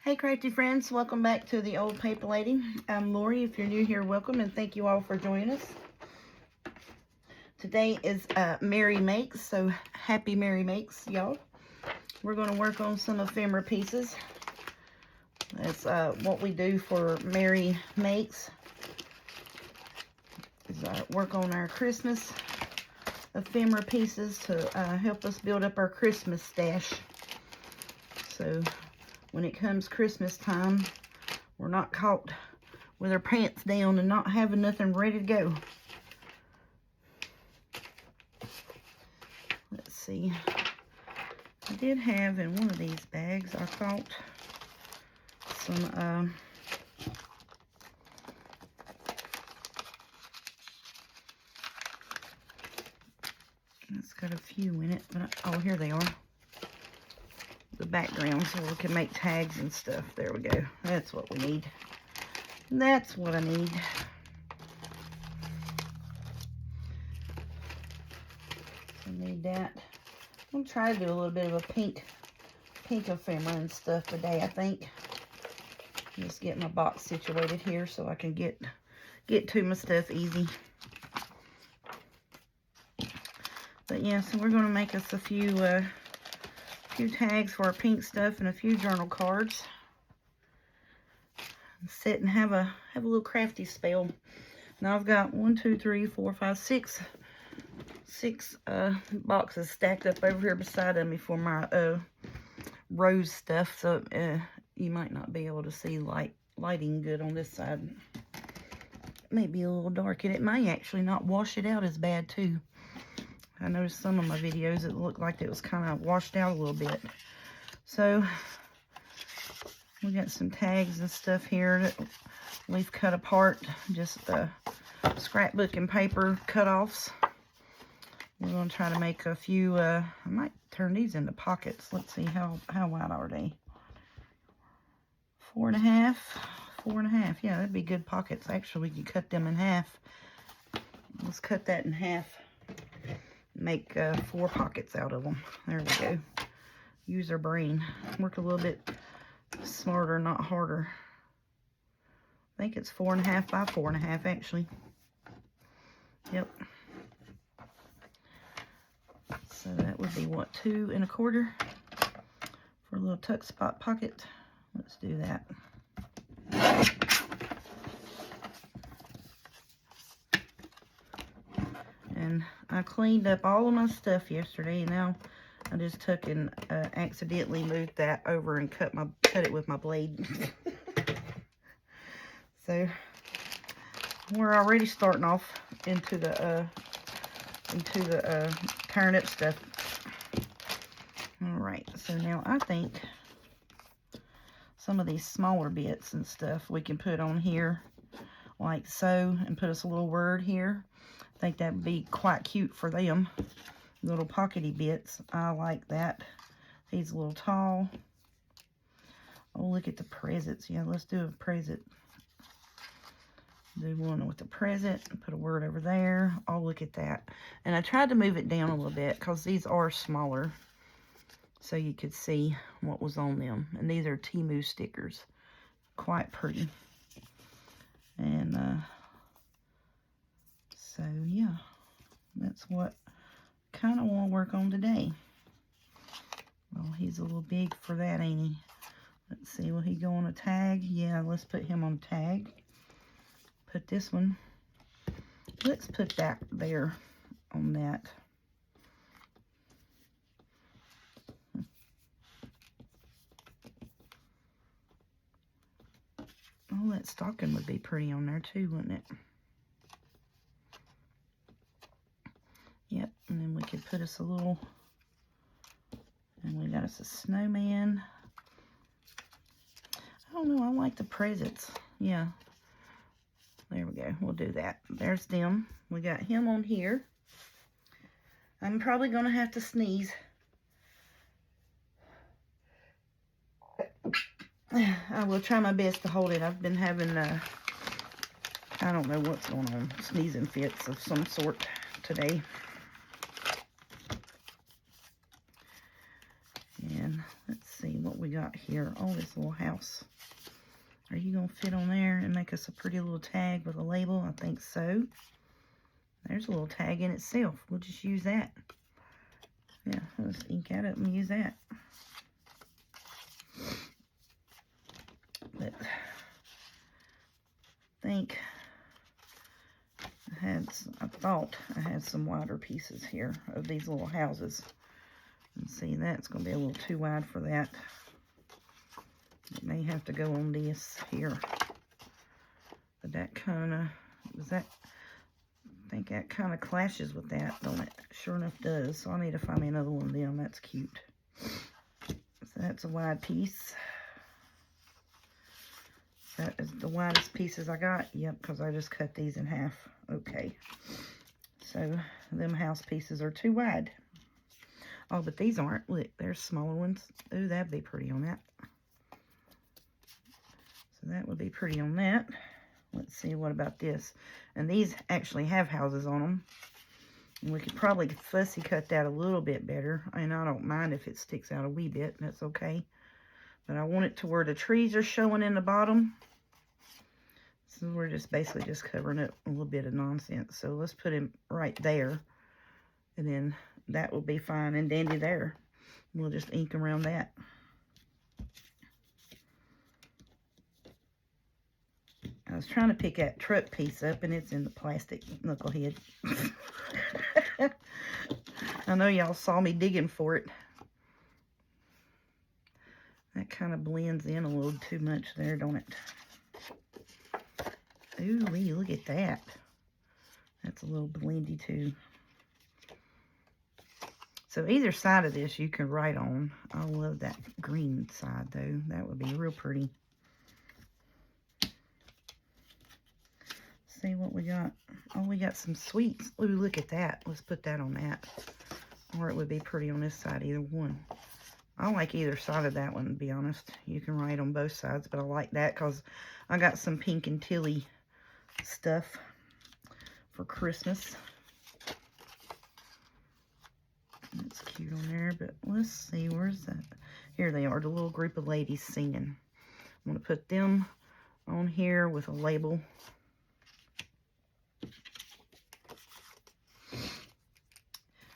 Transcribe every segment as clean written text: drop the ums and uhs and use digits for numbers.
Hey crafty friends, welcome back to the Old Paper Lady. I'm Lori. If you're new here, welcome, and thank you all for joining us. Today is Merry Makes, so happy Merry Makes, y'all. We're going to work on some ephemera pieces. That's what we do for Merry Makes, is work on our Christmas ephemera pieces to help us build up our Christmas stash. So when it comes Christmas time, we're not caught with our pants down and not having nothing ready to go. Let's see. I did have in one of these bags, I thought, some it's got a few in it, but oh, here they are. The background so we can make tags and stuff. There we go. That's what we need. That's what I need. I need that. I'm gonna try to do a little bit of a pink ephemera and stuff today, I think. Just get my box situated here so I can get to my stuff easy. But yeah, so we're gonna make us a few tags for our pink stuff and a few journal cards. Sit and have a little crafty spell. Now I've got 6 boxes stacked up over here beside of me for my rose stuff. So you might not be able to see lighting good on this side. It may be a little dark, and it may actually not wash it out as bad too. I noticed some of my videos, it looked like it was kind of washed out a little bit. So we got some tags and stuff here that we've cut apart, just scrapbook and paper cut-offs. We're going to try to make a few, I might turn these into pockets. Let's see, how wide are they? 4.5, 4.5. Yeah, that'd be good pockets. Actually, we could cut them in half. Let's cut that in half. Make 4 pockets out of them. There we go. Use our brain. Work a little bit smarter, not harder. I think it's 4.5 by 4.5 actually. Yep. So that would be what, 2 1/4 for a little tuck spot pocket. Let's do that. And I cleaned up all of my stuff yesterday, and now I just took and accidentally moved that over and cut it with my blade. So we're already starting off into the tearing up stuff. All right, so now I think some of these smaller bits and stuff we can put on here, like so, and put us a little word here. I think that would be quite cute for them. Little pockety bits. I like that. He's a little tall. Oh, look at the presents. Yeah, let's do a present. Do one with the present. Put a word over there. Oh, look at that. And I tried to move it down a little bit because these are smaller, so you could see what was on them. And these are Temu stickers. Quite pretty. And so yeah, that's what I kind of want to work on today. Well, he's a little big for that, ain't he? Let's see, will he go on a tag? Yeah, let's put him on a tag. Put this one. Let's put that there on that. Oh, that stocking would be pretty on there too, wouldn't it? Yep, and then we could put us a little, and we got us a snowman. I don't know, I like the presents. Yeah. There we go. We'll do that. There's them. We got him on here. I'm probably going to have to sneeze. I will try my best to hold it. I've been having, I don't know what's going on, sneezing fits of some sort today. And let's see what we got here. Oh, this little house. Are you going to fit on there and make us a pretty little tag with a label? I think so. There's a little tag in itself. We'll just use that. Yeah, let's ink that up and use that. But I thought I had some wider pieces here of these little houses. And see, that's going to be a little too wide for that. It may have to go on this here. But that kind of, I think that kind of clashes with that, don't it? Sure enough does. So I need to find me another one of them. That's cute. So that's a wide piece. That is the widest pieces I got. Yep, because I just cut these in half. Okay. So them house pieces are too wide. Oh, but these aren't. Look, there's smaller ones. Ooh, that'd be pretty on that. So that would be pretty on that. Let's see, what about this? And these actually have houses on them. And we could probably fussy cut that a little bit better. And I don't mind if it sticks out a wee bit. That's okay. But I want it to where the trees are showing in the bottom. So we're just basically just covering up a little bit of nonsense. So let's put him right there. And then that will be fine and dandy there. We'll just ink around that. I was trying to pick that truck piece up and it's in the plastic knucklehead. I know y'all saw me digging for it. That kind of blends in a little too much there, don't it? Ooh, look at that. That's a little blendy too. So either side of this you can write on. I love that green side though. That would be real pretty. See what we got. Oh, we got some sweets. Ooh, look at that. Let's put that on that. Or it would be pretty on this side, either one. I like either side of that one, to be honest. You can write on both sides, but I like that because I got some Pink and Tilly stuff for Christmas. That's cute on there, but let's see, where's that? Here they are, the little group of ladies singing. I'm going to put them on here with a label.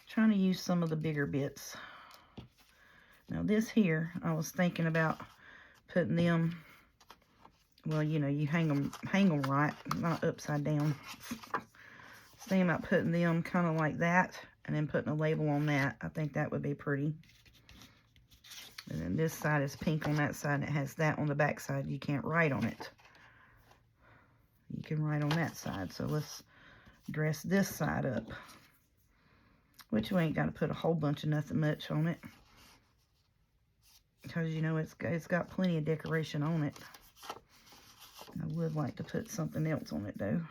Trying to use some of the bigger bits. Now this here, I was thinking about putting them, well, you know, you hang them right, not upside down. Thinking about putting them kind of like that, and then putting a label on that. I think that would be pretty. And then this side is pink on that side, and it has that on the back side. You can't write on it. You can write on that side. So let's dress this side up. Which we ain't got to put a whole bunch of nothing much on it. Because, you know, it's got plenty of decoration on it. I would like to put something else on it, though.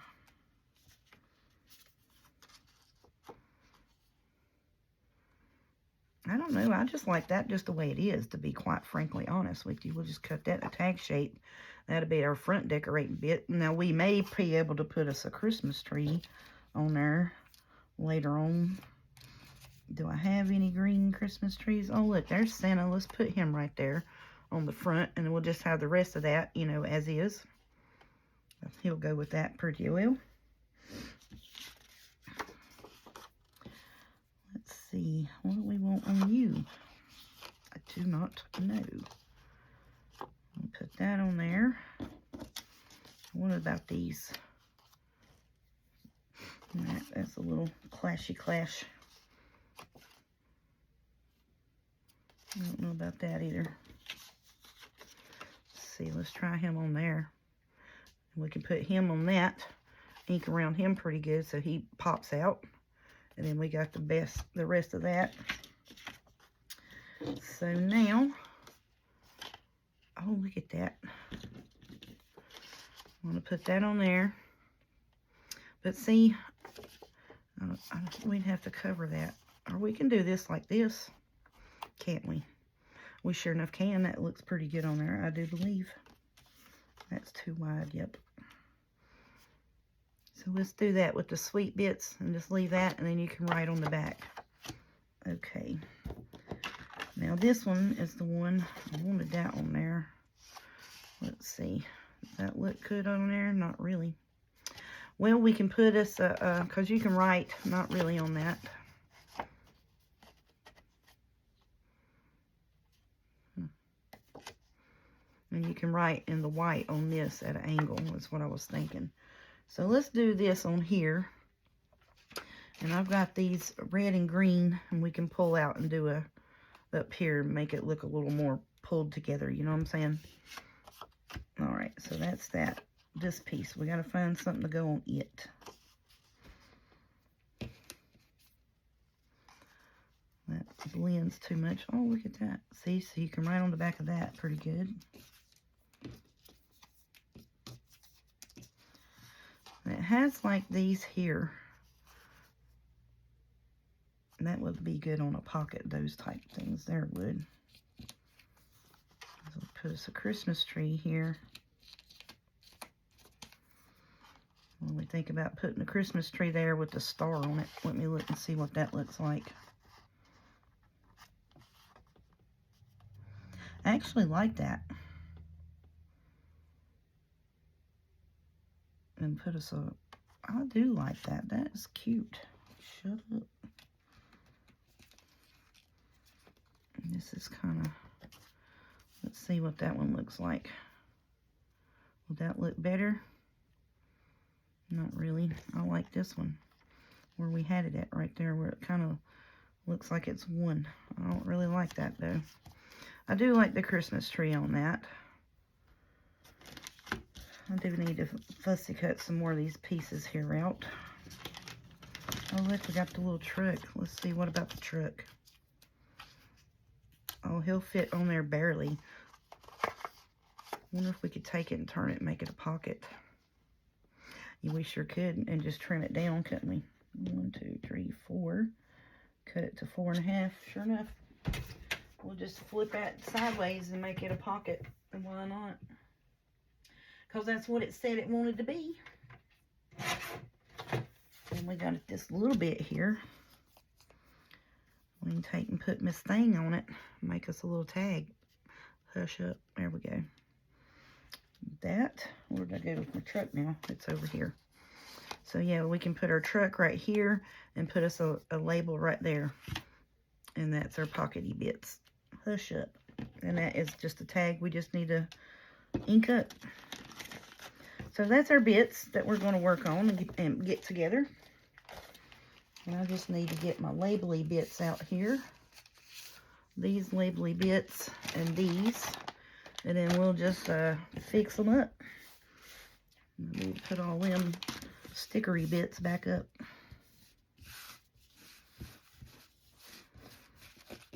I don't know. I just like that just the way it is, to be quite frankly honest with you. We'll just cut that in a tag shape. That'll be our front decorating bit. Now, we may be able to put us a Christmas tree on there later on. Do I have any green Christmas trees? Oh, look, there's Santa. Let's put him right there on the front, and we'll just have the rest of that, you know, as is. He'll go with that pretty well. Let's see. What do we want on you? I do not know. I'll put that on there. What about these? That's a little clashy clash. I don't know about that either. Let's see, let's try him on there. We can put him on that, ink around him pretty good so he pops out. And then we got the rest of that. So now, oh, look at that. I'm going to put that on there. But see, we'd have to cover that. Or we can do this like this. Can't we? We sure enough can. That looks pretty good on there, I do believe. That's too wide, yep. So let's do that with the sweet bits and just leave that, and then you can write on the back. Okay. Now this one is the one, I wanted that on there. Let's see, does that look good on there? Not really. Well, we can put us, because you can write, not really on that. And you can write in the white on this at an angle, is what I was thinking. So let's do this on here. And I've got these red and green, and we can pull out and do a up here and make it look a little more pulled together, you know what I'm saying? All right, so that's that. This piece, we got to find something to go on it. That blends too much. Oh, look at that. See, so you can write on the back of that pretty good. And it has like these here. And that would be good on a pocket, those type things there would. So put us a Christmas tree here. When we think about putting a Christmas tree there with the star on it, let me look and see what that looks like. I actually like that. And put us a, I do like that. That is cute. Shut up. And this is kind of, let's see what that one looks like. Would that look better? Not really. I like this one, where we had it at right there, where it kind of looks like it's one. I don't really like that though. I do like the Christmas tree on that. I do need to fussy cut some more of these pieces here out. Oh look, we got the little truck. Let's see, what about the truck? Oh, he'll fit on there barely. Wonder if we could take it and turn it and make it a pocket. Yeah, we sure could, and just trim it down, couldn't we? 1, 2, 3, 4. Cut it to 4.5. Sure enough, we'll just flip that sideways and make it a pocket. And why not? Because that's what it said it wanted to be. And we got it this little bit here. We can take and put Miss Thing on it. Make us a little tag. Hush up. There we go. That. Where did I go with my truck now? It's over here. So yeah, we can put our truck right here and put us a label right there. And that's our pockety bits. Hush up. And that is just a tag we just need to ink up. So that's our bits that we're going to work on and get together. And I just need to get my labely bits out here. These labely bits and these. And then we'll just fix them up. I need to put all them stickery bits back up.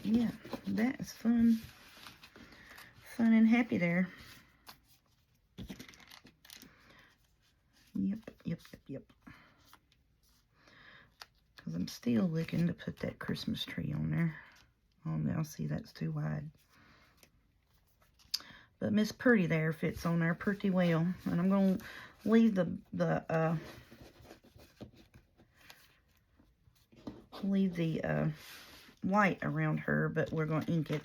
Yeah, that is fun. Fun and happy there. Yep. Because I'm still looking to put that Christmas tree on there. Oh, now see, that's too wide. But Miss Pretty there fits on there pretty well. And I'm going to leave the white around her, but we're going to ink it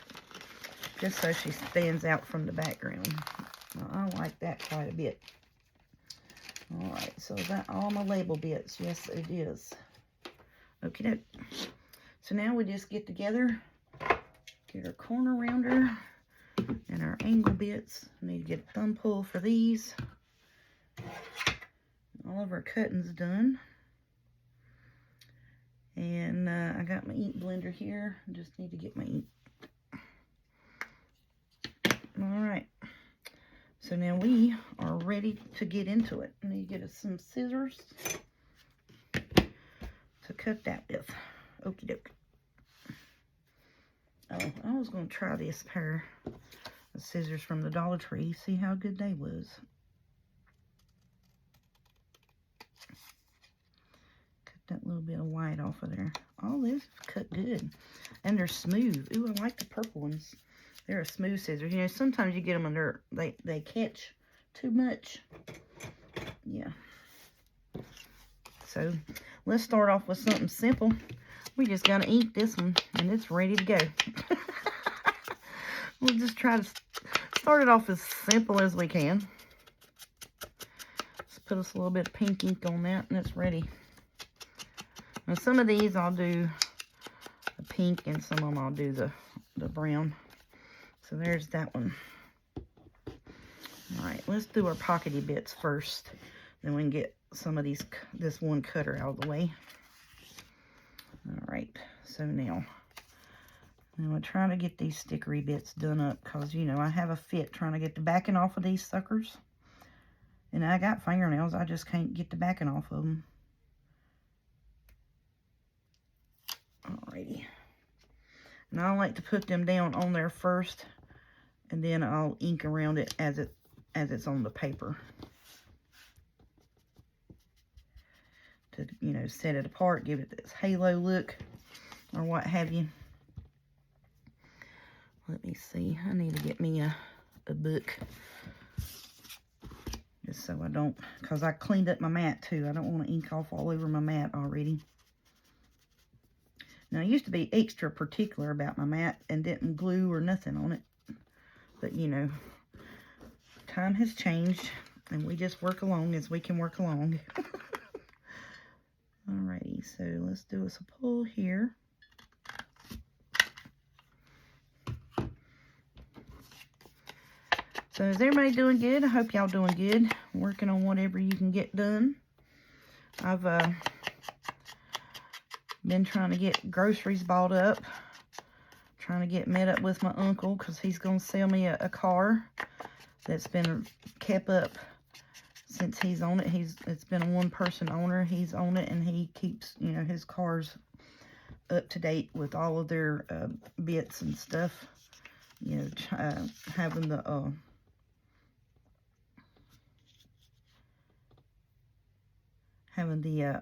just so she stands out from the background. Now, I like that quite a bit. Alright, so is that all my label bits? Yes, it is. Okie doke. So now we just get together, get our corner rounder and our angle bits. I need to get a thumb pull for these. All of our cutting's done. And I got my ink blender here. I just need to get my ink. Alright. So now we are ready to get into it. I need to get us some scissors to cut that with. Okie doke. Oh, I was going to try this pair of scissors from the Dollar Tree. See how good they was. Cut that little bit of white off of there. All this cut good. And they're smooth. Ooh, I like the purple ones. They're a smooth scissors. You know, sometimes you get them and they catch too much. Yeah. So, let's start off with something simple. We just got to ink this one, and it's ready to go. We'll just try to start it off as simple as we can. Just put us a little bit of pink ink on that, and it's ready. Now, some of these I'll do the pink, and some of them I'll do the brown. So there's that one. All right, let's do our pockety bits first. Then we can get some of this one cutter out of the way. All right, so now I'm going to try to get these stickery bits done up because, you know, I have a fit trying to get the backing off of these suckers. And I got fingernails, I just can't get the backing off of them. Alrighty. And I like to put them down on there first, and then I'll ink around it as it's on the paper. To, you know, set it apart, give it this halo look, or what have you. Let me see. I need to get me a book. Just so I don't, because I cleaned up my mat too. I don't want to ink off all over my mat already. Now, I used to be extra particular about my mat and didn't glue or nothing on it. But, you know, time has changed, and we just work along as we can work along. Alrighty, so let's do us a pull here. So is everybody doing good? I hope y'all doing good. Working on whatever you can get done. I've been trying to get groceries bought up. Trying to get met up with my uncle because he's going to sell me a car that's been kept up since he's on it. It's been a one-person owner. He's on it, and he keeps, you know, his cars up to date with all of their bits and stuff. You know, having the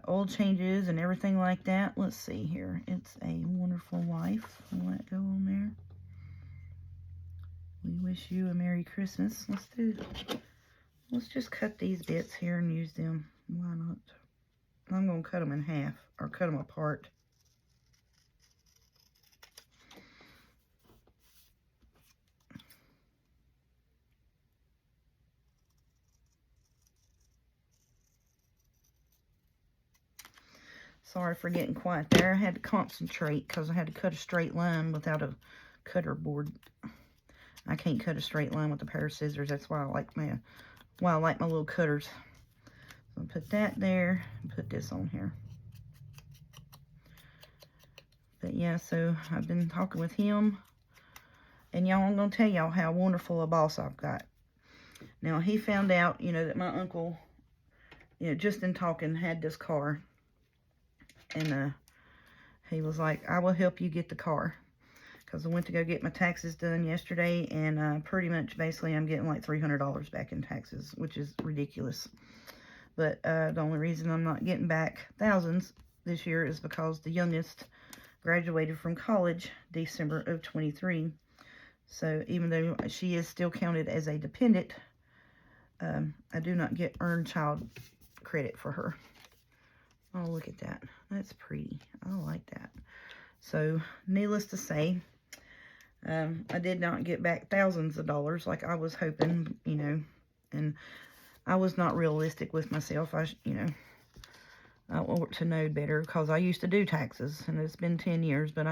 oil changes and everything like that. Let's see here. It's a Wonderful Life. I'll let go on there. We wish you a Merry Christmas. Let's just cut these bits here and use them. Why not? I'm going to cut them in half, or cut them apart. Sorry for getting quiet there. I had to concentrate because I had to cut a straight line without a cutter board. I can't cut a straight line with a pair of scissors. That's why I like my little cutters. So I'll put that there and put this on here. But yeah, so I've been talking with him. And y'all, I'm going to tell y'all how wonderful a boss I've got. Now, he found out, you know, that my uncle, you know, just in talking, had this car. And he was like, I will help you get the car. Because I went to go get my taxes done yesterday. And pretty much, basically, I'm getting like $300 back in taxes, which is ridiculous. But the only reason I'm not getting back thousands this year is because the youngest graduated from college December of 23. So even though she is still counted as a dependent, I do not get earned child credit for her. Oh, look at that. That's pretty. I like that. So, needless to say, I did not get back thousands of dollars like I was hoping, you know, and I was not realistic with myself. I ought to know better because I used to do taxes, and it's been 10 years, but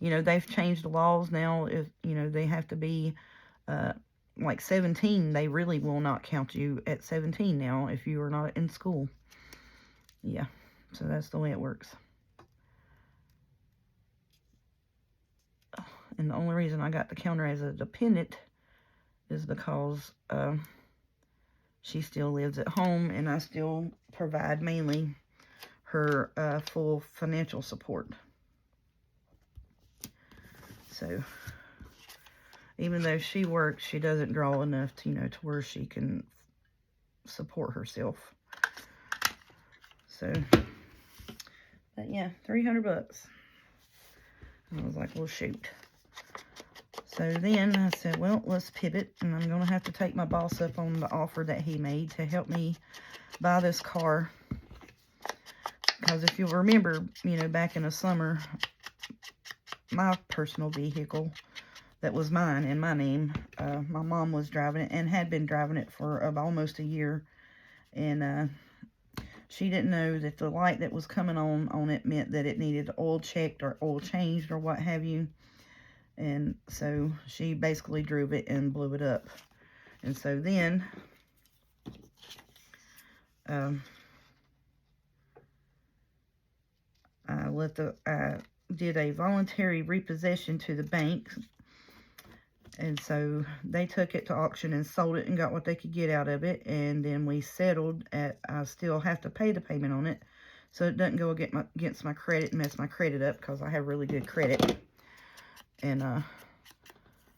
you know, they've changed the laws now. If, you know, they have to be, like 17, they really will not count you at 17 now if you are not in school. Yeah. So that's the way it works. And the only reason I got the counter as a dependent is because she still lives at home, and I still provide mainly her full financial support. So even though she works, she doesn't draw enough to, you know, to where she can support herself. So, but yeah, $300. I was like, well, shoot. So then I said, well, let's pivot, and I'm going to have to take my boss up on the offer that he made to help me buy this car. Because if you'll remember, you know, back in the summer, my personal vehicle that was mine in my name, my mom was driving it and had been driving it for almost a year. And she didn't know that the light that was coming on it meant that it needed oil checked or oil changed or what have you. And so she basically drove it and blew it up. And so then I did a voluntary repossession to the bank. And so they took it to auction and sold it and got what they could get out of it. And then we settled at, I still have to pay the payment on it, so it doesn't go against my credit and mess my credit up, because I have really good credit. And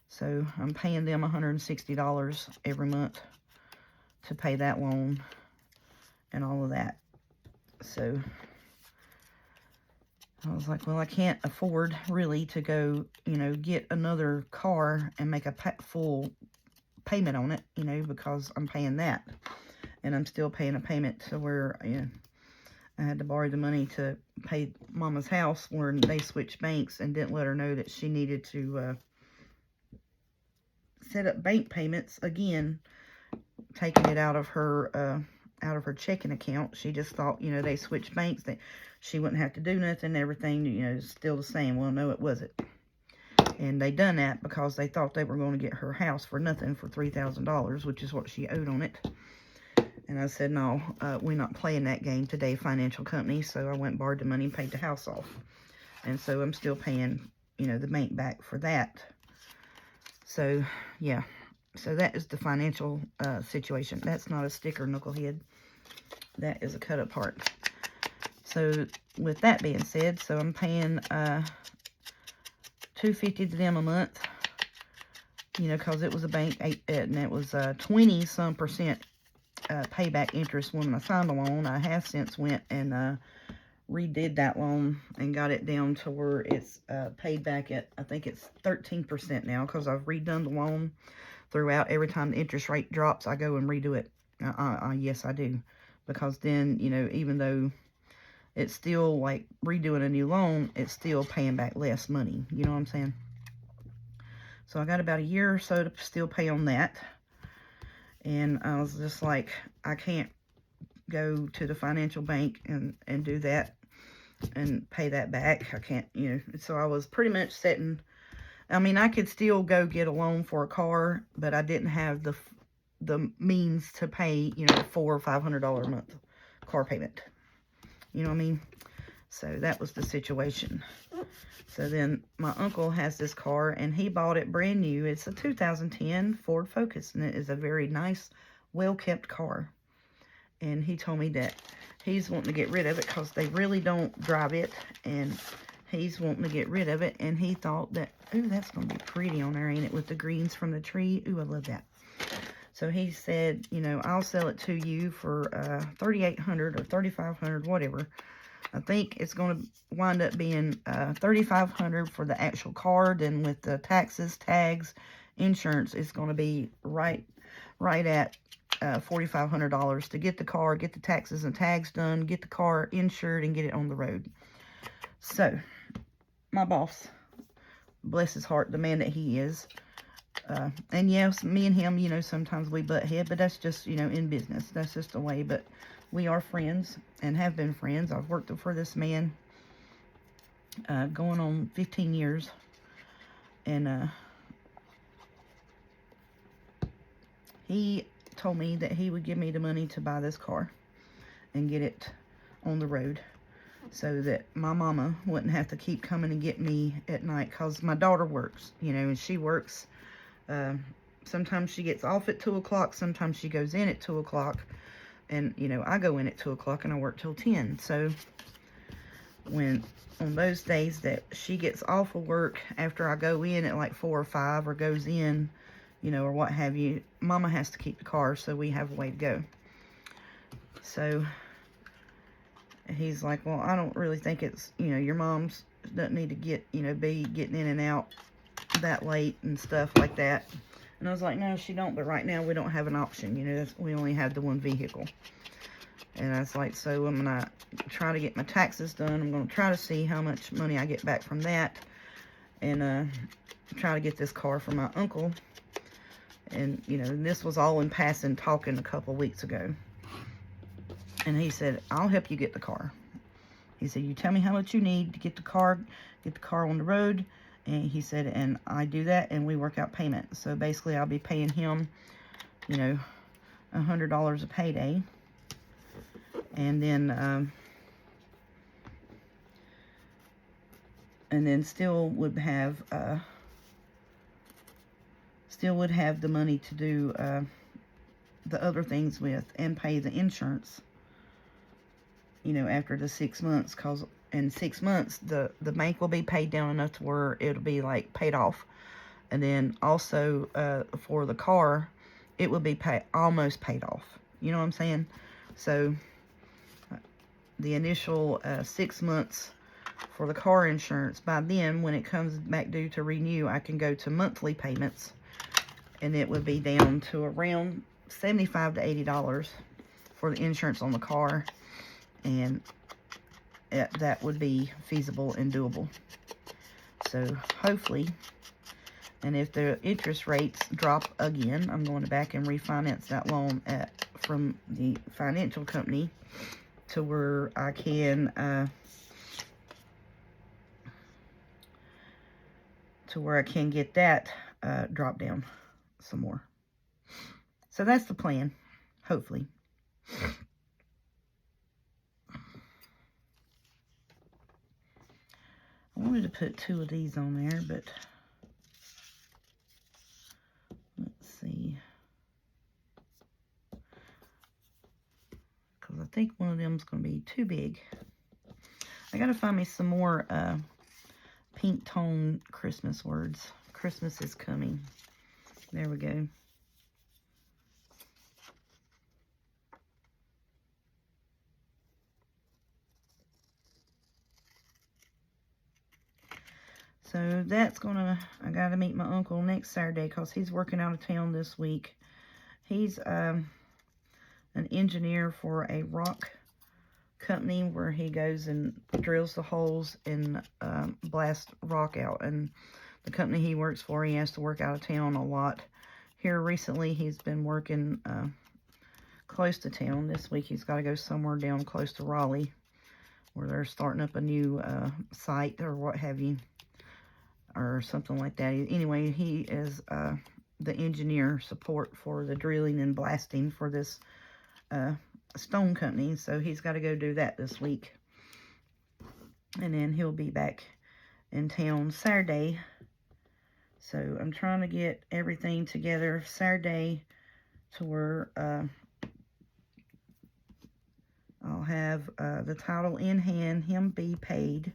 so I'm paying them $160 every month to pay that loan and all of that. So I was like, well, I can't afford really to go, you know, get another car and make a full payment on it, you know, because I'm paying that. And I'm still paying a payment to where, you know, I had to borrow the money to pay Mama's house where they switched banks and didn't let her know that she needed to set up bank payments again, taking it out of her checking account. She just thought, you know, they switched banks, that she wouldn't have to do nothing, everything, you know, still the same. Well, no, it wasn't. And they done that because they thought they were going to get her house for nothing, for $3,000, which is what she owed on it. And I said, no, we're not playing that game today, financial company. So I went and borrowed the money and paid the house off. And so I'm still paying, you know, the bank back for that. So, yeah. So that is the financial situation. That's not a sticker, knucklehead. That is a cut apart. So with that being said, so I'm paying $250 to them a month. You know, because it was a bank, and it was 20-some% payback interest when I signed the loan. I have since went and redid that loan and got it down to where it's paid back at, I think it's 13% now, because I've redone the loan throughout. Every time the interest rate drops, I go and redo it. Yes, I do. Because then, you know, even though it's still like redoing a new loan, it's still paying back less money. You know what I'm saying? So I got about a year or so to still pay on that. And I was just like, I can't go to the financial bank and do that and pay that back. I can't, you know. So I was pretty much setting, I mean, I could still go get a loan for a car, but I didn't have the means to pay, you know, $400 or $500 a month car payment. You know what I mean? So that was the situation. So then my uncle has this car, and he bought it brand new. It's a 2010 Ford Focus, and it is a very nice, well-kept car. And he told me that he's wanting to get rid of it because they really don't drive it, and he's wanting to get rid of it. And he thought that, ooh, that's going to be pretty on there, ain't it, with the greens from the tree? Ooh, I love that. So he said, you know, I'll sell it to you for $3,800 or $3,500, whatever. I think it's going to wind up being $3,500 for the actual car. Then with the taxes, tags, insurance, it's going to be right at $4,500 to get the car, get the taxes and tags done, get the car insured, and get it on the road. So my boss, bless his heart, the man that he is, and yes, me and him, you know, sometimes we butt head, but that's just, you know, in business. That's just the way. But we are friends and have been friends. I've worked for this man going on 15 years. And he told me that he would give me the money to buy this car and get it on the road, so that my mama wouldn't have to keep coming and get me at night, because my daughter works, you know, and she works. Sometimes she gets off at 2 o'clock. Sometimes she goes in at 2 o'clock. And, you know, I go in at 2 o'clock and I work till 10. So when on those days that she gets off of work after I go in at like 4 or 5, or goes in, you know, or what have you, Mama has to keep the car, so we have a way to go. So he's like, well, I don't really think it's, you know, your mom's doesn't need to get, you know, be getting in and out that late and stuff like that. And I was like, no, she don't, but right now we don't have an option, you know, we only have the one vehicle. And I was like, so I'm going to try to get my taxes done. I'm going to try to see how much money I get back from that. And try to get this car for my uncle. And, you know, this was all in passing talking a couple weeks ago. And he said, I'll help you get the car. He said, you tell me how much you need to get the car on the road. And he said, and I do that, and we work out payment. So basically, I'll be paying him, you know, $100 a payday. And then still would have the money to do the other things with, and pay the insurance, you know, after the 6 months. Because in 6 months the bank will be paid down enough to where it'll be like paid off. And then also for the car, it will be almost paid off, you know what I'm saying? So the initial 6 months for the car insurance, by then when it comes back due to renew, I can go to monthly payments, and it would be down to around $75 to $80 for the insurance on the car. And that would be feasible and doable. So hopefully, and if the interest rates drop again, I'm going to back and refinance that loan from the financial company to where I can get that drop down some more. So that's the plan, hopefully. I wanted to put 2 of these on there, but let's see. Because I think one of them is going to be too big. I got to find me some more pink tone Christmas words. Christmas is coming. There we go. So that's I got to meet my uncle next Saturday because he's working out of town this week. He's an engineer for a rock company where he goes and drills the holes and blasts rock out. And the company he works for, he has to work out of town a lot. Here recently, he's been working close to town. This week, he's got to go somewhere down close to Raleigh where they're starting up a new site or what have you, or something like that. Anyway, he is the engineer support for the drilling and blasting for this stone company. So he's got to go do that this week. And then he'll be back in town Saturday. So I'm trying to get everything together Saturday to where I'll have the title in hand, him be paid,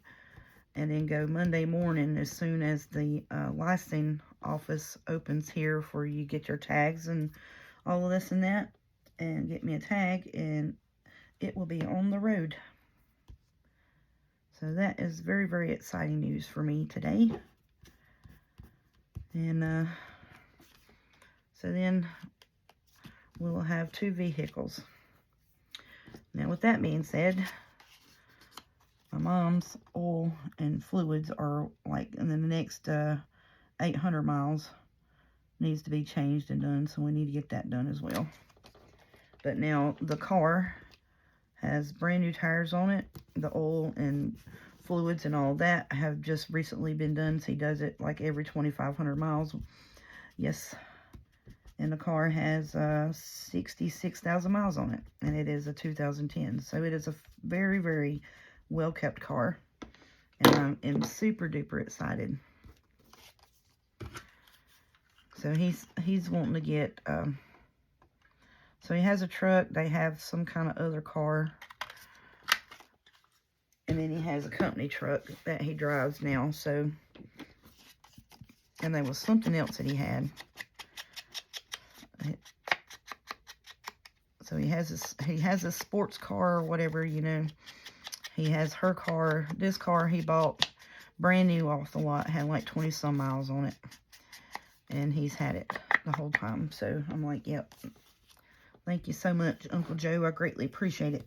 and then go Monday morning as soon as the licensing office opens here for you get your tags and all of this and that, and get me a tag, and it will be on the road. So that is very, very exciting news for me today. And so then we'll have 2 vehicles. Now with that being said, my mom's oil and fluids are like in the next 800 miles needs to be changed and done, so we need to get that done as well. But now the car has brand new tires on it. The oil and fluids and all that have just recently been done, so he does it like every 2,500 miles. Yes. And the car has 66,000 miles on it, and it is a 2010. So it is a very, very well-kept car, and I am super duper excited. So he's wanting to get, so he has a truck. They have some kind of other car, and then he has a company truck that he drives now. So, and there was something else that he had. So he has a sports car or whatever, you know. He has her car. This car he bought brand new off the lot, had like 20 some miles on it, and he's had it the whole time. So I'm like, yep, Thank you so much, Uncle Joe. I greatly appreciate it.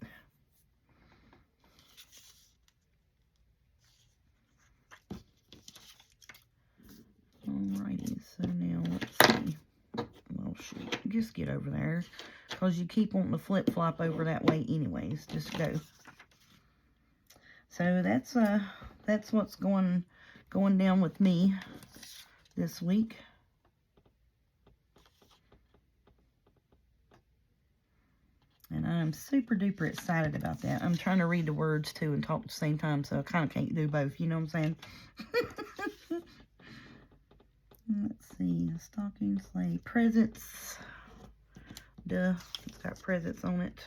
Alrighty, so now let's see. Oh, shoot. Just get over there. Because you keep wanting to flip-flop over that way anyways. Just go. So that's what's going down with me this week. And I'm super duper excited about that. I'm trying to read the words too and talk at the same time, so I kind of can't do both. You know what I'm saying? Let's see. Stocking sleigh presents. Duh. It's got presents on it.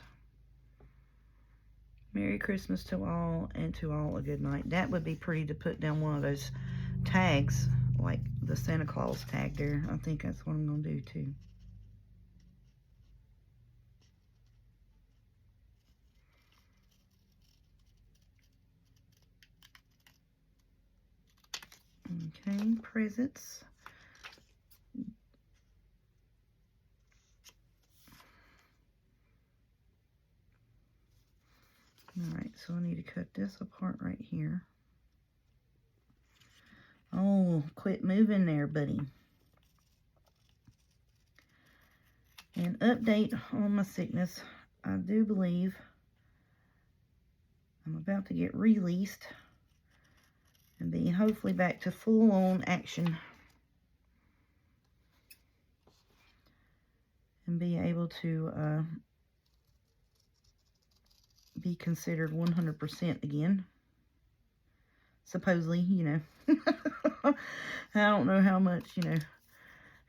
Merry Christmas to all, and to all a good night. That would be pretty to put down one of those tags, like the Santa Claus tag there. I think that's what I'm going to do too. Okay, presents. Alright, so I need to cut this apart right here. Oh, quit moving there, buddy. An update on my sickness. I do believe I'm about to get released and be hopefully back to full-on action. And be able to be considered 100% again. Supposedly, you know. I don't know how much, you know,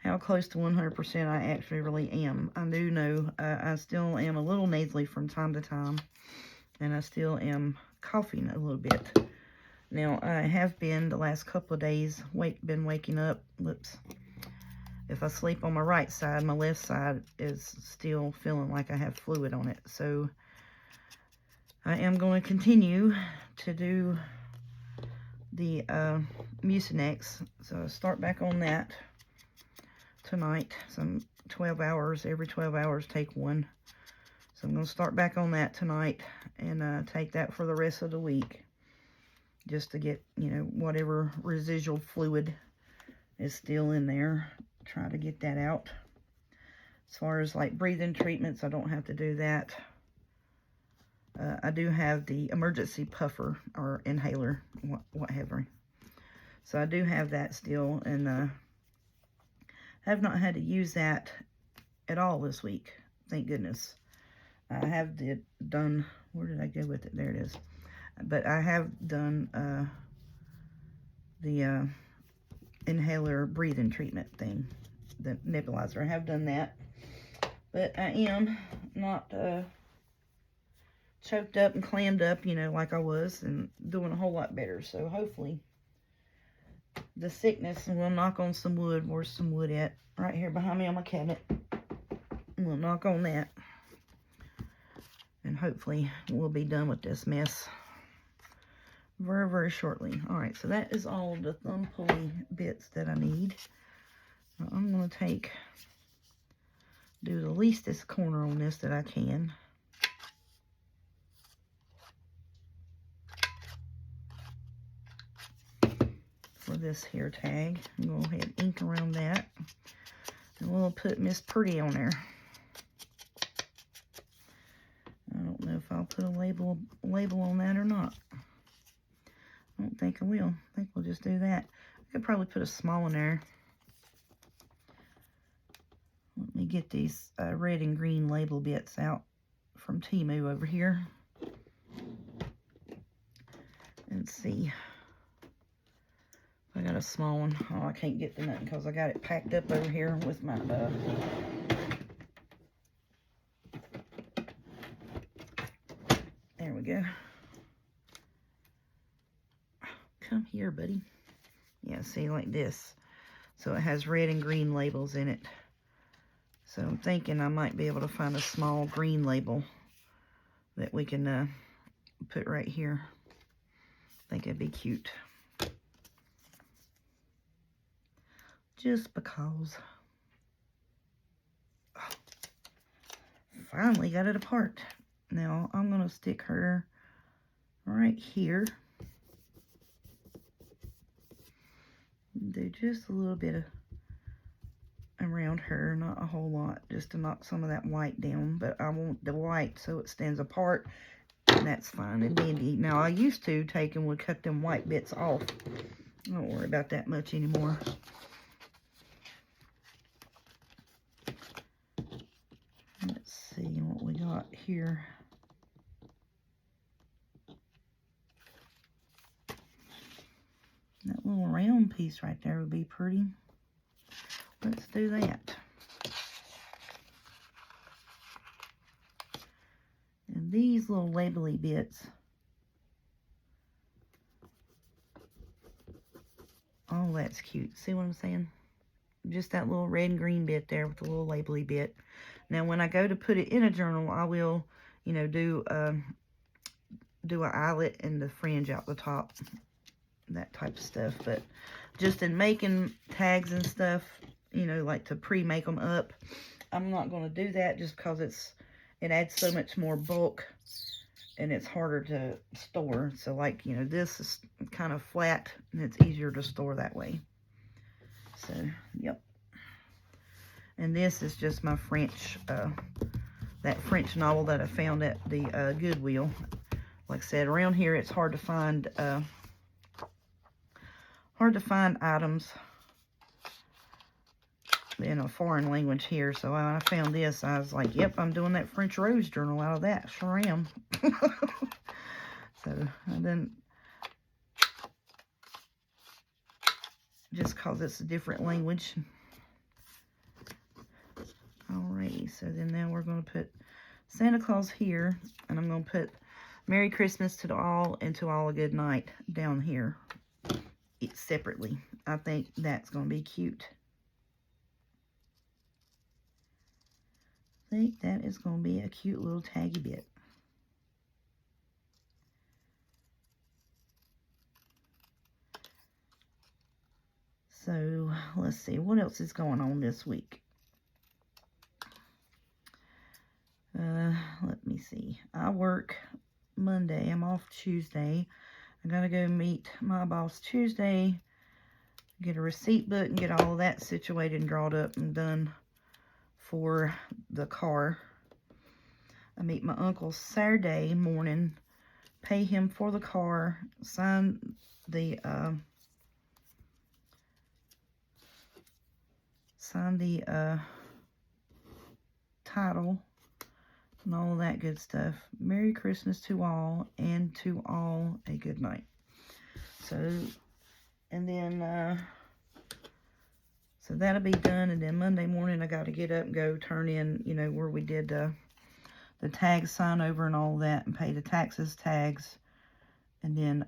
how close to 100% I actually really am. I do know I still am a little nasally from time to time. And I still am coughing a little bit. Now, I have been the last couple of days, been waking up. Whoops. If I sleep on my right side, my left side is still feeling like I have fluid on it. So, I am going to continue to do the Mucinex. So, I'll start back on that tonight. Some 12 hours, every 12 hours take one. So I'm going to start back on that tonight and take that for the rest of the week. Just to get, you know, whatever residual fluid is still in there. Try to get that out. As far as like breathing treatments, I don't have to do that. I do have the emergency puffer or inhaler, whatever. So I do have that still, and have not had to use that at all this week. Thank goodness. I have done, where did I go with it? There it is. But I have done the inhaler breathing treatment thing, the nebulizer. I have done that. But I am not choked up and clammed up, you know, like I was, and doing a whole lot better. So hopefully the sickness, and we'll knock on some wood. Where's some wood at? Right here behind me on my cabinet. We'll knock on that. And hopefully we'll be done with this mess very, very shortly. Alright, so that is all of the thumb pulley bits that I need. Now I'm going to do the leastest corner on this that I can. For this here tag. I'm going to go ahead and ink around that. And we'll put Miss Pretty on there. I don't know if I'll put a label on that or not. I don't think I will. I think we'll just do that. I could probably put a small one there. Let me get these red and green label bits out from Temu over here. And see if I got a small one. Oh, I can't get to nothing because I got it packed up over here with my there we go. Come here, buddy. Yeah, see, like this. So it has red and green labels in it. So I'm thinking I might be able to find a small green label that we can put right here. I think it'd be cute. Just because. Oh, finally got it apart. Now I'm going to stick her right here. Do just a little bit of around her, not a whole lot, just to knock some of that white down, but I want the white so it stands apart, and that's fine and dandy. Now I used to take and would cut them white bits off. I don't worry about that much anymore. Let's see what we got here. That little round piece right there would be pretty. Let's do that. And these little labely bits, oh, that's cute. See what I'm saying? Just that little red and green bit there with the little labely bit. Now, when I go to put it in a journal, I will, you know, do an eyelet and the fringe out the top, that type of stuff. But just in making tags and stuff, you know, like to pre-make them up, I'm not going to do that just because it adds so much more bulk and it's harder to store. So, like, you know, this is kind of flat and it's easier to store that way. So, yep. And this is just my French, that French novel that I found at the Goodwill. Like I said, around here it's hard to find items in a foreign language here. So when I found this, I was like, yep, I'm doing that French Rose journal out of that. Sure am. So I didn't, just because it's a different language. Alrighty, so then now we're going to put Santa Claus here, and I'm going to put Merry Christmas to all and to all a good night down here separately. I think that's going to be cute. I think that is going to be a cute little taggy bit. So, let's see, what else is going on this week? Let me see. I work Monday. I'm off Tuesday. I gotta go meet my boss Tuesday, get a receipt book, and get all of that situated and drawn up and done for the car. I meet my uncle Saturday morning, pay him for the car, sign the title, and all of that good stuff. Merry Christmas to all, and to all a good night. So, and then, so that'll be done, and then Monday morning I got to get up and go turn in, you know, where we did the tags, sign over and all that, and pay the taxes, tags, and then,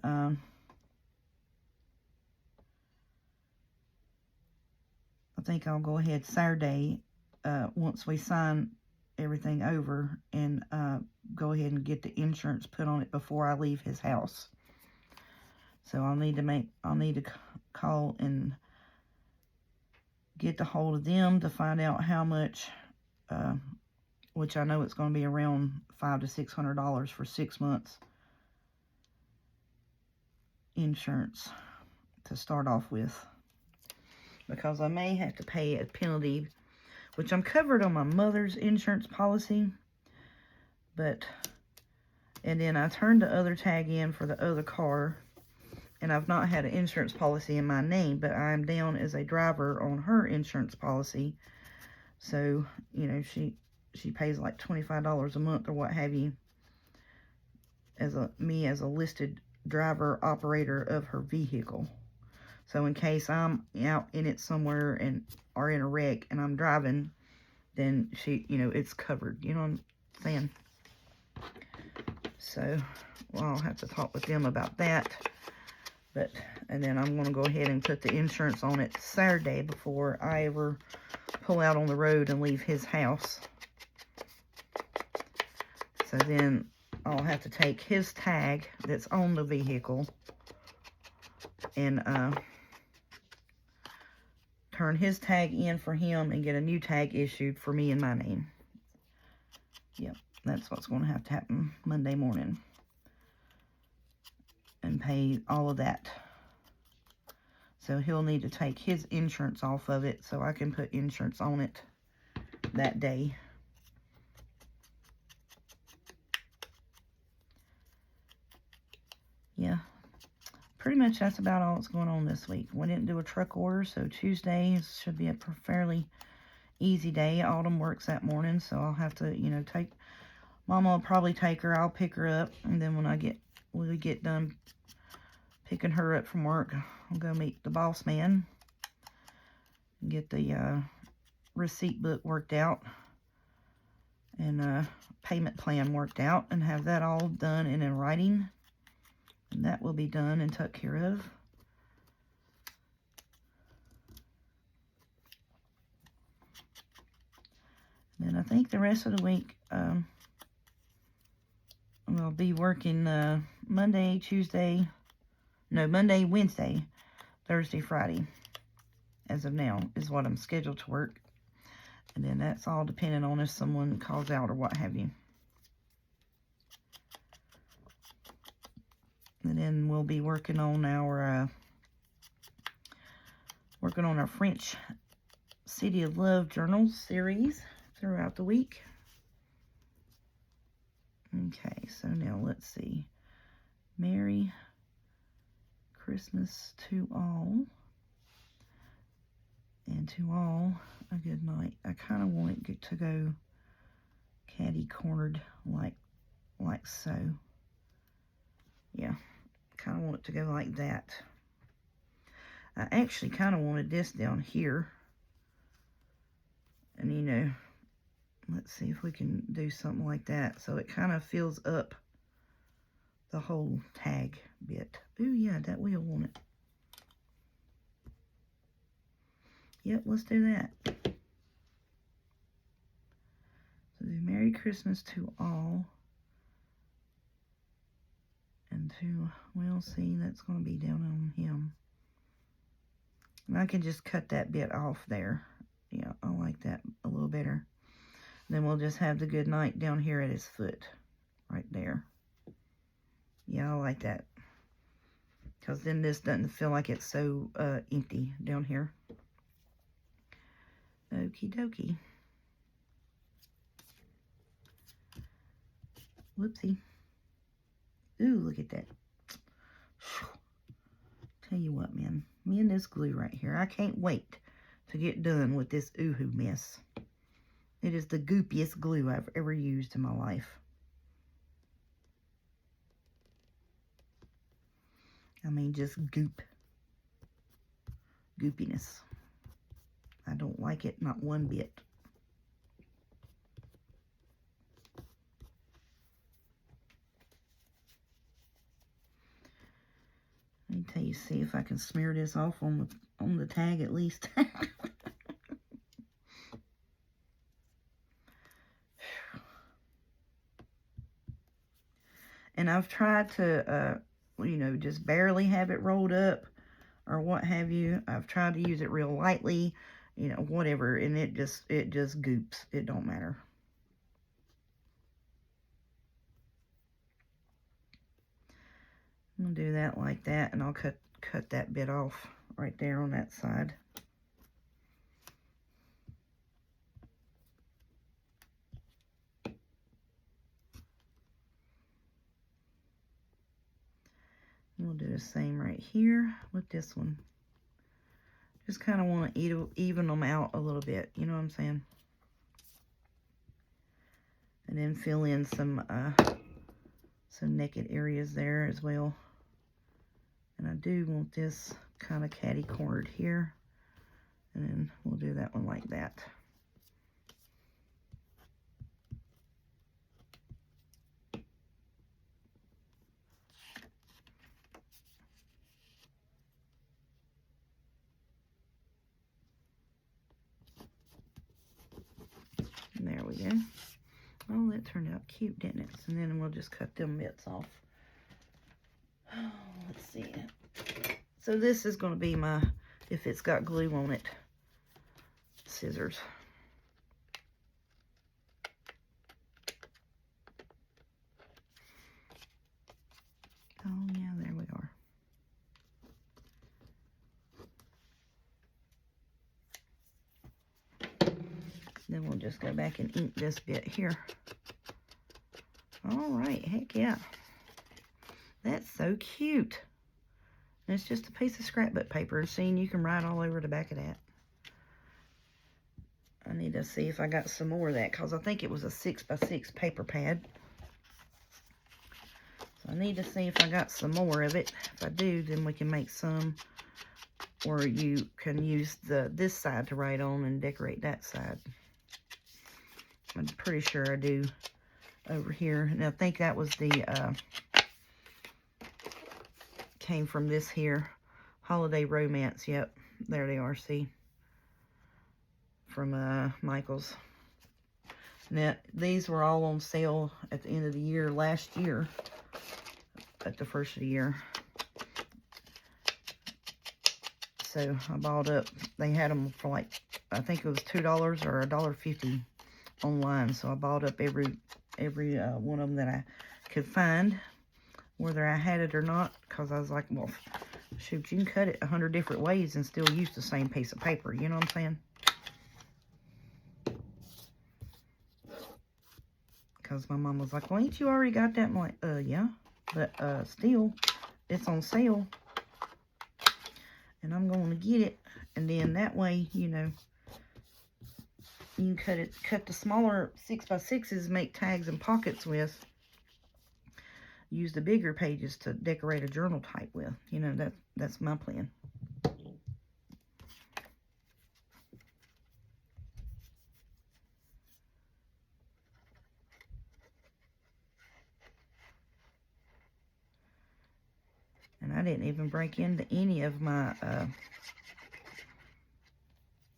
I think I'll go ahead Saturday, once we sign everything over, and go ahead and get the insurance put on it before I leave his house. So I'll need to call and get the hold of them to find out how much, which I know it's going to be around $500 to $600 for 6 months insurance to start off with, because I may have to pay a penalty, which I'm covered on my mother's insurance policy, but, and then I turned the other tag in for the other car, and I've not had an insurance policy in my name, but I'm down as a driver on her insurance policy. So, you know, she pays like $25 a month or what have you, as me as a listed driver operator of her vehicle. So in case I'm out in it somewhere and or in a wreck and I'm driving, then she, you know, it's covered. You know what I'm saying? So, well, I'll have to talk with them about that. But, and then I'm going to go ahead and put the insurance on it Saturday before I ever pull out on the road and leave his house. So then I'll have to take his tag that's on the vehicle and turn his tag in for him and get a new tag issued for me in my name. Yep, that's what's going to have to happen Monday morning. And pay all of that. So he'll need to take his insurance off of it so I can put insurance on it that day. Yeah, pretty much that's about all that's going on this week. We didn't do a truck order, so Tuesday should be a fairly easy day. Autumn works that morning, so I'll have to, you know, Mama will probably take her. I'll pick her up, and then when we get done picking her up from work, I'll go meet the boss man, get the receipt book worked out, and payment plan worked out, and have that all done and in writing. And that will be done and took care of. And I think the rest of the week, we'll be working Monday, Wednesday, Thursday, Friday. As of now, is what I'm scheduled to work. And then that's all depending on if someone calls out or what have you. And then we'll be working on our French City of Love Journal series throughout the week. Okay, so now let's see. Merry Christmas to all. And to all, a good night. I kind of want it to go catty-cornered like so. Yeah, kind of want it to go like that. I actually kind of wanted this down here. And, you know, let's see if we can do something like that. So it kind of fills up the whole tag bit. Ooh, yeah, that will, won't it? Yep, let's do that. So do Merry Christmas to all. And to, well, see, that's going to be down on him. And I can just cut that bit off there. Yeah, I like that a little better. Then we'll just have the good night down here at his foot. Right there. Yeah, I like that. Because then this doesn't feel like it's so empty down here. Okie dokie. Whoopsie. Ooh, look at that. Tell you what, man. Me and this glue right here. I can't wait to get done with this oohoo mess. It is the goopiest glue I've ever used in my life. I mean, just goop. Goopiness. I don't like it, not one bit. Let me tell you, see if I can smear this off on the tag at least. And I've tried to, you know, just barely have it rolled up or what have you. I've tried to use it real lightly, you know, whatever, and it just goops. It don't matter. I'm gonna do that like that, and I'll cut that bit off right there on that side. We'll do the same right here with this one. Just kind of want to even them out a little bit, you know what I'm saying? And then fill in some naked areas there as well. And I do want this kind of catty-cornered here. And then we'll do that one like that. And there we go. Oh, that turned out cute, didn't it? And then we'll just cut them bits off. Oh, let's see. So this is going to be my, if it's got glue on it, scissors. Then we'll just go back and ink this bit here. All right, heck yeah. That's so cute. And it's just a piece of scrapbook paper. Seeing you can write all over the back of that. I need to see if I got some more of that, because I think it was a 6x6 paper pad. So I need to see if I got some more of it. If I do, then we can make some. Or you can use this side to write on and decorate that side. I'm pretty sure I do over here. And I think that was the, came from this here. Holiday Romance. Yep, there they are, see? From Michaels. Now, these were all on sale at the end of the year last year. At the first of the year. So I bought up, they had them for like, I think it was $2 or $1.50 online. So I bought up every one of them that I could find, whether I had it or not, because I was like, well, shoot, you can cut it 100 different ways and still use the same piece of paper. You know what I'm saying? Because my mom was like, well, ain't you already got that? I'm like, yeah, but still, it's on sale. And I'm going to get it. And then that way, you know, you can cut the smaller 6x6s, make tags and pockets with. Use the bigger pages to decorate a journal type with. You know, that's my plan. And I didn't even break into any of my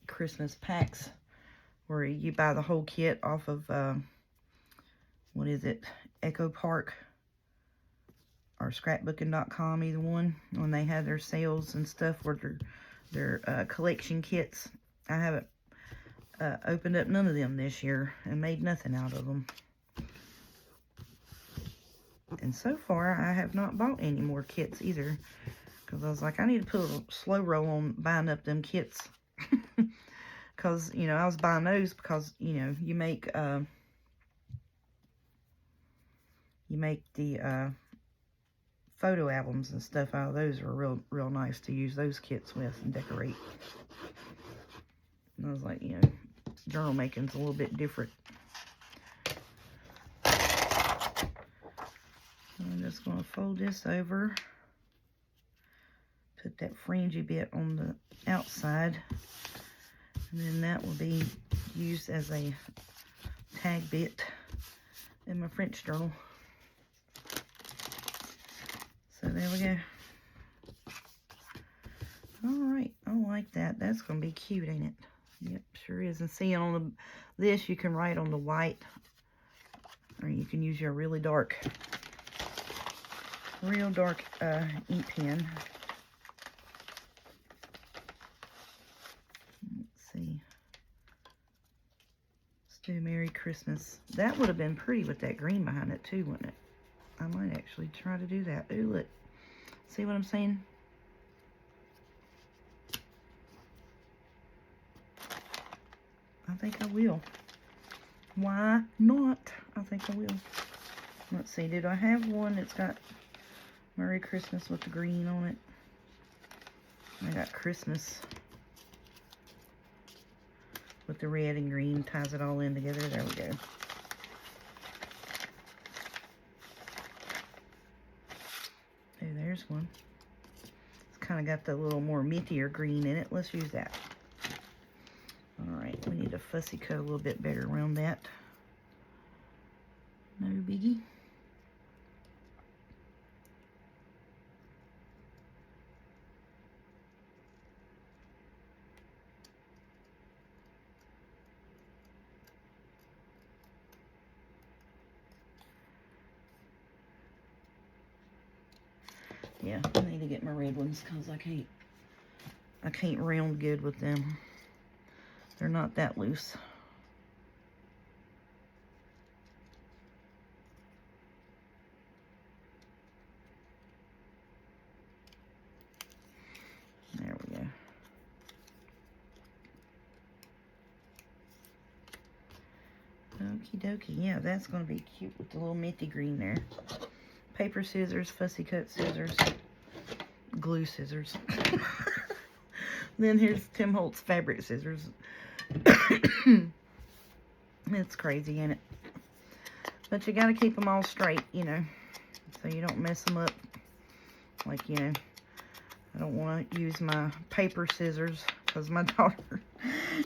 Christmas packs where you buy the whole kit off of, what is it, Echo Park or scrapbooking.com, either one, when they have their sales and stuff where their collection kits. I haven't opened up none of them this year and made nothing out of them. And so far, I have not bought any more kits either. Because I was like, I need to put a slow roll on buying up them kits. Because, you know, I was buying those because, you know, you make the photo albums and stuff out of those are real nice to use those kits with and decorate. And I was like, you know, journal making's a little bit different. I'm just going to fold this over. Put that fringy bit on the outside. And then that will be used as a tag bit in my French journal. So there we go. Alright, I like that. That's going to be cute, ain't it? Yep, sure is. And see, on this you can write on the white. Or you can use your real dark ink pen. Let's see. Let's do Merry Christmas. That would have been pretty with that green behind it too, wouldn't it? I might actually try to do that. Ooh, look. See what I'm saying? I think I will. Why not? I think I will. Let's see. Did I have one that's got Merry Christmas with the green on it? I got Christmas with the red and green. Ties it all in together. There we go. Oh, there's one. It's kind of got the little more mintier green in it. Let's use that. Alright, we need to fussy cut a little bit better around that. No biggie. Yeah, I need to get my red ones because I can't round good with them. They're not that loose. There we go. Okie dokie. Yeah, that's going to be cute with the little minty green there. Paper scissors, fussy cut scissors, glue scissors. Then here's Tim Holtz fabric scissors. It's crazy, ain't it? But you got to keep them all straight, you know, so you don't mess them up. Like, you know, I don't want to use my paper scissors because my daughter,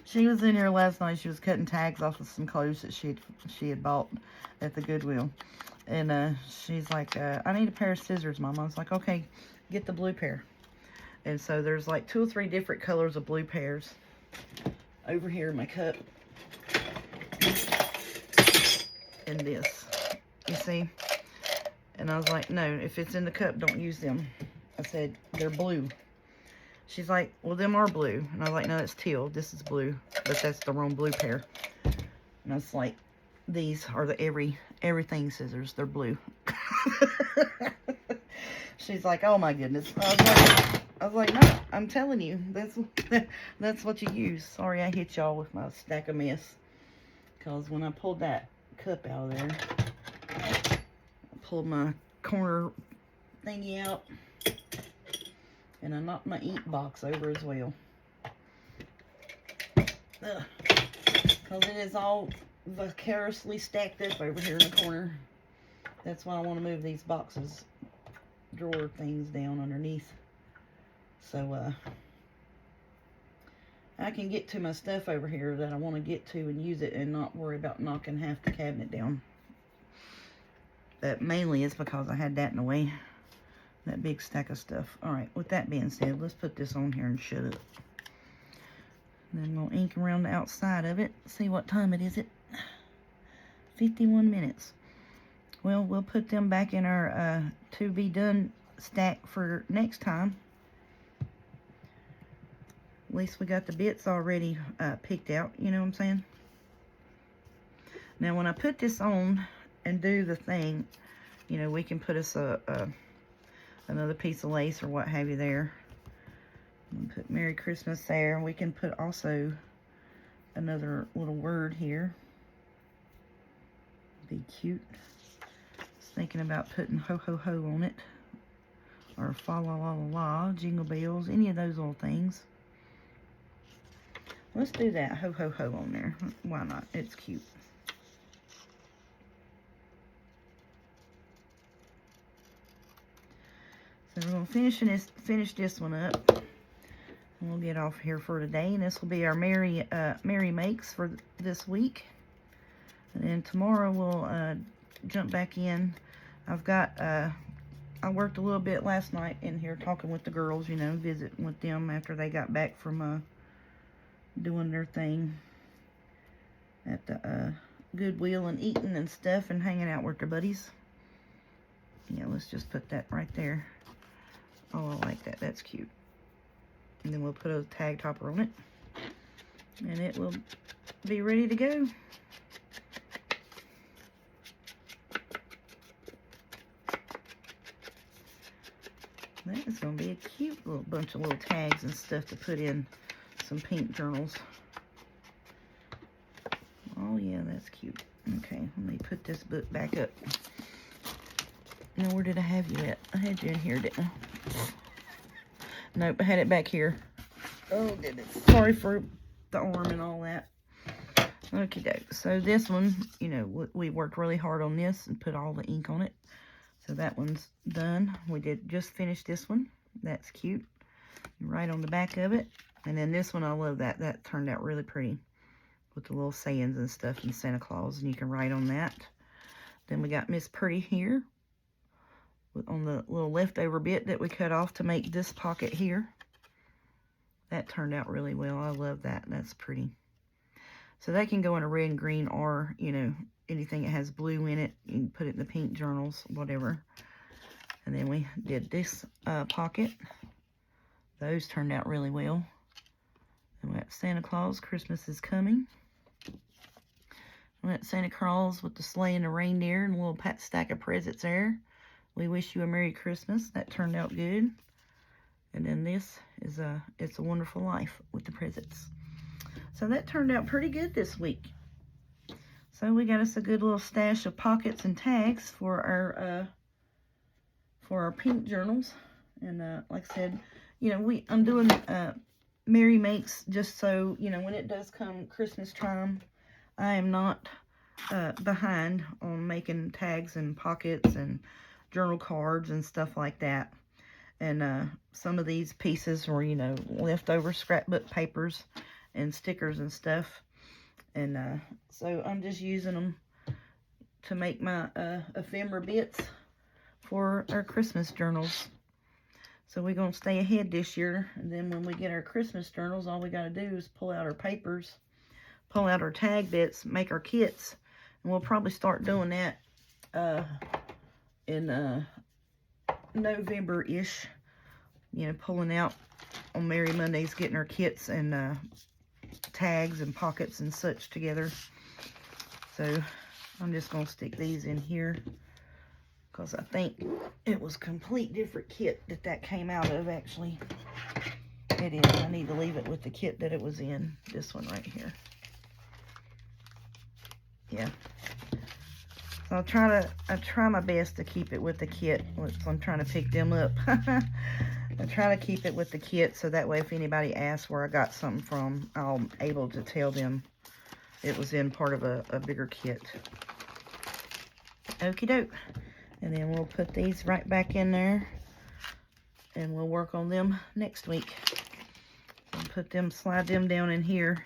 she was in here last night. She was cutting tags off of some clothes that she had bought at the Goodwill. And she's like, I need a pair of scissors, Mom. I was like, okay, get the blue pair. And so there's like 2 or 3 different colors of blue pairs over here in my cup. And this, you see? And I was like, no, if it's in the cup, don't use them. I said, they're blue. She's like, well, them are blue. And I was like, no, it's teal. This is blue. But that's the wrong blue pair. And I was like, these are the everything scissors. They're blue. She's like, oh my goodness. I was like, no, I'm telling you, that's what you use. Sorry I hit y'all with my stack of mess. Because when I pulled that cup out of there, I pulled my corner thingy out. And I knocked my ink box over as well. Because it is all vicariously stacked up over here in the corner. That's why I want to move these boxes, drawer things down underneath. So, I can get to my stuff over here that I want to get to and use it and not worry about knocking half the cabinet down. That mainly is because I had that in the way. That big stack of stuff. Alright, with that being said, let's put this on here and shut up. And then we'll ink around the outside of it. See what time it is. 51 minutes. Well, we'll put them back in our to be done stack for next time. At least we got the bits already picked out, you know what I'm saying? Now, when I put this on and do the thing, you know, we can put us another piece of lace or what have you there. Put Merry Christmas there. We can put also another little word here. Be cute. Just thinking about putting ho ho ho on it. Or fa la la la la, jingle bells, any of those little things. Let's do that ho ho ho on there. Why not? It's cute. So we're going to finish this one up. And we'll get off here for today. And this will be our Merry Makes for this week. And then tomorrow we'll jump back in. I've got, I worked a little bit last night in here talking with the girls, you know, visiting with them after they got back from doing their thing at the Goodwill and eating and stuff and hanging out with their buddies. Yeah, let's just put that right there. Oh, I like that. That's cute. And then we'll put a tag topper on it. And it will be ready to go. That is going to be a cute little bunch of little tags and stuff to put in some pink journals. Oh, yeah, that's cute. Okay, let me put this book back up. Now, where did I have you at? I had you in here, didn't I? Nope, I had it back here. Oh, goodness. Sorry for the arm and all that. Okie doke. So this one, you know, we worked really hard on this and put all the ink on it. So that one's done. We did just finish this one. That's cute. Right on the back of it. And then this one, I love that. That turned out really pretty. With the little sayings and stuff and Santa Claus. And you can write on that. Then we got Miss Pretty here. On the little leftover bit that we cut off to make this pocket here. That turned out really well. I love that. That's pretty. So that can go in a red and green or, you know, anything that has blue in it. You can put it in the pink journals, whatever. And then we did this pocket. Those turned out really well. And we got Santa Claus, Christmas is coming. We got Santa Claus with the sleigh and the reindeer and a little stack of presents there. We wish you a Merry Christmas. That turned out good. And then this is It's a Wonderful Life with the presents. So that turned out pretty good this week. So we got us a good little stash of pockets and tags for our pink journals. And like I said, you know, I'm doing Mary Makes just so, you know, when it does come Christmas time, I am not behind on making tags and pockets and journal cards and stuff like that. And some of these pieces were, you know, leftover scrapbook papers and stickers and stuff. And so I'm just using them to make my ephemera bits for our Christmas journals. So we're going to stay ahead this year. And then when we get our Christmas journals, all we got to do is pull out our papers, pull out our tag bits, make our kits. And we'll probably start doing that in November-ish. You know, pulling out on Merry Mondays, getting our kits and tags and pockets and such together. So I'm just going to stick these in here, because I think it was a complete different kit that came out of, actually. It is. I need to leave it with the kit that it was in. This one right here. Yeah. So I try my best to keep it with the kit. So I'm trying to pick them up. I try to keep it with the kit, so that way if anybody asks where I got something from, I'm able to tell them it was in part of a bigger kit. Okie doke. And then we'll put these right back in there, and we'll work on them next week. And put them, slide them down in here,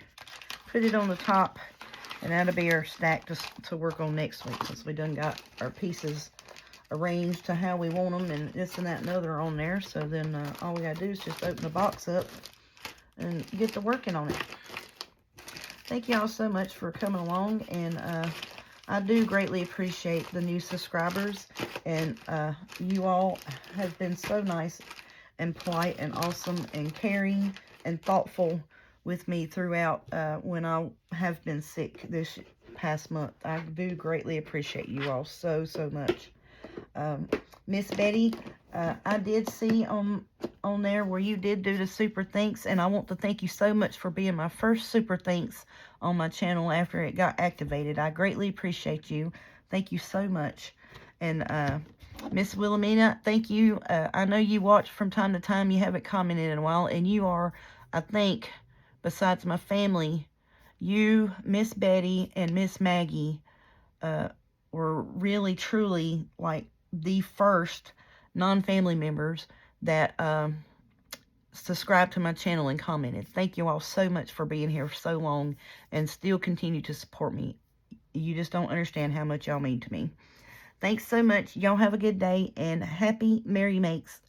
put it on the top, and that'll be our stack to work on next week, since we done got our pieces arranged to how we want them, and this and that and other on there. So then all we gotta do is just open the box up and get to working on it. Thank y'all so much for coming along, and I do greatly appreciate the new subscribers, and you all have been so nice and polite and awesome and caring and thoughtful with me throughout when I have been sick this past month. I do greatly appreciate you all so much. Miss Betty, I did see on there where you did do the super thanks, and I want to thank you so much for being my first super thanks on my channel after it got activated. I greatly appreciate you. Thank you so much. And Miss Wilhelmina, thank you. I know you watch from time to time. You haven't commented in a while, and you are, I think, besides my family, you, Miss Betty, and Miss Maggie were really, truly, like, the first non-family members that subscribed to my channel and commented. Thank you all so much for being here for so long and still continue to support me. You just don't understand how much y'all mean to me. Thanks so much. Y'all have a good day, and happy Merry Makes.